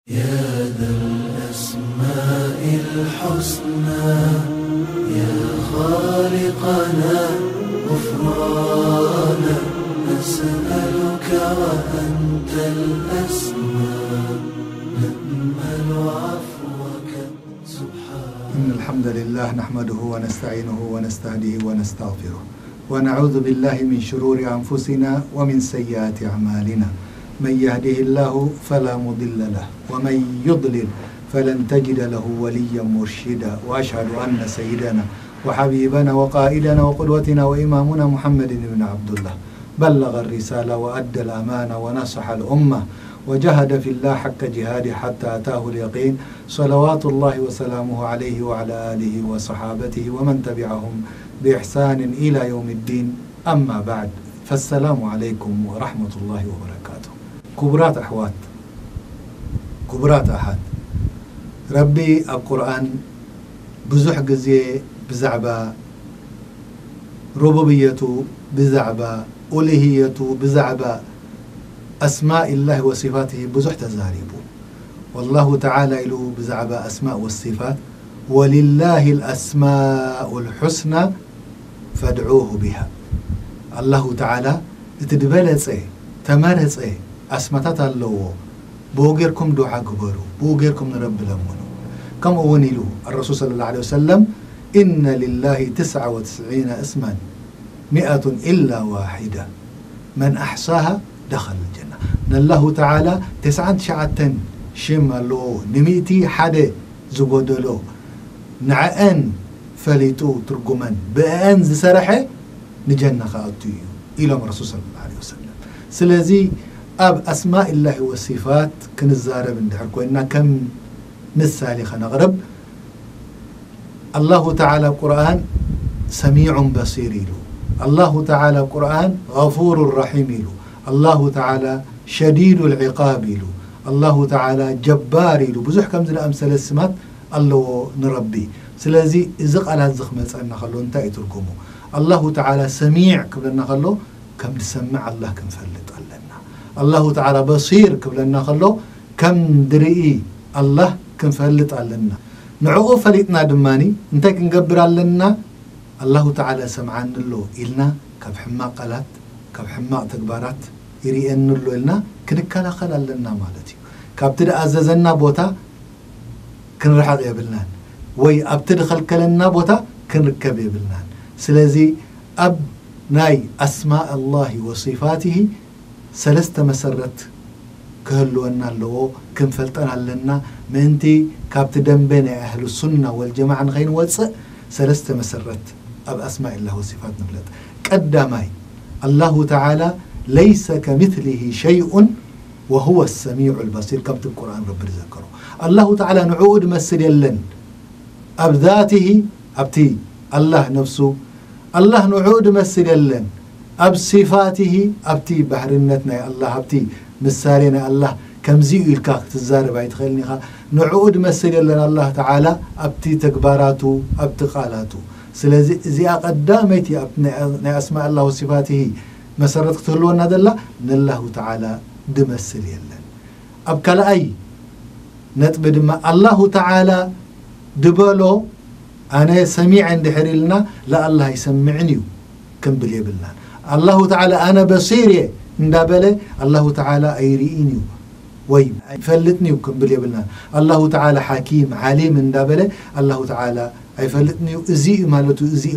يا ذا الأسماء الحسنى يا خالقنا غفرانا نسألك وأنت الأسمى نأمل عفوك سبحانك. إن الحمد لله نحمده ونستعينه ونستهديه ونستغفره ونعوذ بالله من شرور أنفسنا ومن سيئات أعمالنا. من يهده الله فلا مضل له ومن يضلل فلن تجد له وليا مرشدا. وأشهد أن سيدنا وحبيبنا وقائدنا وقدوتنا وإمامنا محمد بن عبد الله بلغ الرسالة وأدى الأمانة ونصح الأمة وجهد في الله حق جهاده حتى أتاه اليقين. صلوات الله وسلامه عليه وعلى آله وصحابته ومن تبعهم بإحسان إلى يوم الدين. أما بعد، فالسلام عليكم ورحمة الله وبركاته. كبرات أحوات كبرات أحد ربي القرآن بزح جزية بزعبة ربوبيته بزعبة ألوهيته بزعبة أسماء الله وصفاته بزح تزاريبه. والله تعالى له بزعبة أسماء والصفات ولله الأسماء الحسنى فادعوه بها. الله تعالى تدبلت تمارس أسمتات الله بوغيركم دعاء قبروا بوغيركم نرب لمنوا. كم أونيلو الرسول صلى الله عليه وسلم إن لله 99 اسما 100 إلا واحدة من أحصاها دخل الجنة. الله تعالى 99 شم له نميتي حدا زبودلو نعان فليتو ترجمان بأن زسرحه نجنة خاطيو إلى الرسول صلى الله عليه وسلم. سلازي أب أسماء الله والصفات كنزارب ندحر كوينا كم مثالي خنغرب. الله تعالى قرآن سميع بصير له. الله تعالى قرآن غفور رحيم له. الله تعالى شديد العقاب له. الله تعالى جبار له. بزح كم زل أمثال السمات الله نربي. سلازي إزق على الزخمة أن خلو انتهي تركمه. الله تعالى سميع قبلنا خلو كم نسمع الله كم فلت لنا. الله تعالى بصير قبلنا خلو كم درئي الله كم فلت لنا. نعوه فلتنا دماني انت كنقبر لنا. الله تعالى سمعان له إلنا كبحماق قلات كبحماق تكبارات يريئن له إلنا كنكالا خلال لنا مالتي كابتد أززنا بوتا كنرحق يبلنان وي أبتد خلقلنا بوتا كنركب يبلنان. سلازي أب ناي أسماء الله وصفاته سلست مسرت كهلو أن اللو كم فلتنا لنا منتي كابتدن بين أهل السنة والجماعة غين وصء سلست مسرت أب أسماء الله وصفات نبلت قدامي الله تعالى ليس كمثله شيء وهو السميع البصير. كابت القرآن رب ذكره. الله تعالى نعود مسر يلن أب ذاته أبتي الله نفسه. الله نعود مسر يلن أب صفاته أبتي بحرنتنا يا الله أبتي مسارنا الله كم زيء الكاك تزارب يتخيلني نعود مسر يلن الله تعالى أبتي تكباراته أبتقالاته. سلازي زي قدامتي أبناء أسماء الله وصفاته مسرت تقولون هذا الله تعالى دمسر يلن أب كلا أي نتبد ما الله تعالى دبلو أنا سميع عند حريلنا لا الله يسمعني كم بليبلنا. الله تعالى أنا بصيري ندابله الله تعالى أيريني وي فلتني وكم بليبلنا. الله تعالى حكيم عليم ندابله الله تعالى أيفلتني أزي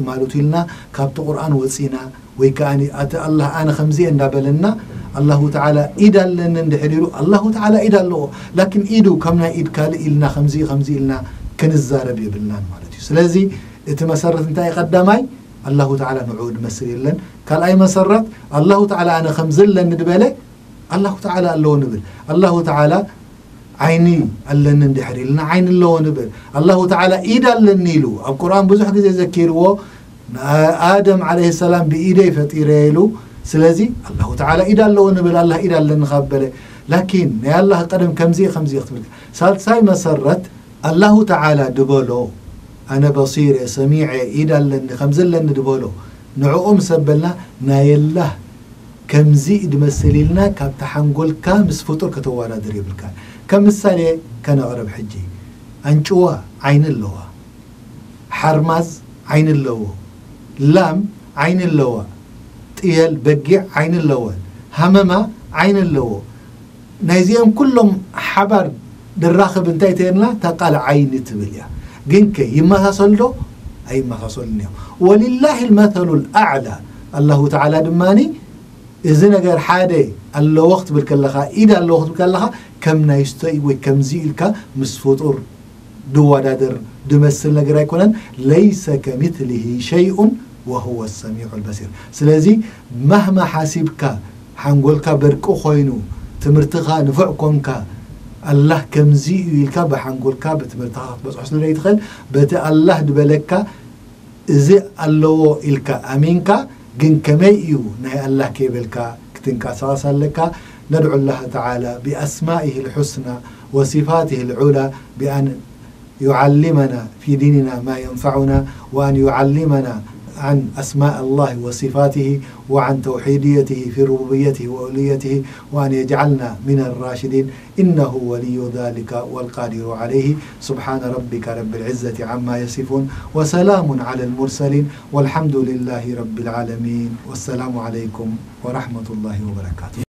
مالته لنا كابت القرآن وصينا ويكاني أتى الله أنا خمزي ندابلنا. الله تعالى إذا لنا ندحريرو الله تعالى إذا له لكن إيدو كمنا إيد كال إلنا خمزي إلنا كنزارب يبلنا مالتي. سلازي اتمسرت انتهي قدامي الله تعالى نعود مسر لن قال أي مسرت الله تعالى أنا خمزل لن ندبله الله تعالى اللو نبل. الله تعالى عيني اللن ندحري لنا عين اللو نبل. الله تعالى إيدا لن نيلو. القرآن بزح كذا ذكيروا آدم عليه السلام بإيدي فتيريلو. سلازي الله تعالى إيدا اللو نبل الله إيدا لن نخبله. لكن يا الله قدم كمزي خمزي يختبرك سالساي مسرت الله تعالى دبلو أنا بصير سميع إيدا لن خمزل لن دبلو نعوم سبلنا نايله كم زيد مسليلنا كم تحنقول كامس فطور كتوارا دريب الكان كم السالي كان أغرب حجي أنجوا عين اللوا حرمز عين اللوا لام عين اللوا تيال بقيع عين اللوا همما عين اللوا نايزيهم كلهم حبر دراخب انتاي تيرنا تقال عين تبليا جنك يما تصلوا أي ما تصلني ولله المثل الأعلى الله تعالى دماني إذن أجر حادي الله وقت بالكلخة إذا الله وقت بالكلخة كم نايستي وكم زيلك مسفوطور دوا دادر دمسل نجرا يكونن ليس كمثله شيء وهو السميع البصير سلازي مهما حاسبك حنقولك بركو خوينو تمرتخا نفعكمك الله كم زيلك بحنقولك بتمرتخا بس حسن لا يدخل بت الله دبلك إذا الله إلك أمينك جن كميو نه الله كيبلك كتنك أساسا لك ندعو الله تعالى بأسمائه الحسنى وصفاته العلى بأن يعلمنا في ديننا ما ينفعنا وأن يعلمنا عن أسماء الله وصفاته وعن توحيديته في ربوبيته وأوليته وأن يجعلنا من الراشدين إنه ولي ذلك والقادر عليه سبحان ربك رب العزة عما يصفون وسلام على المرسلين والحمد لله رب العالمين والسلام عليكم ورحمة الله وبركاته.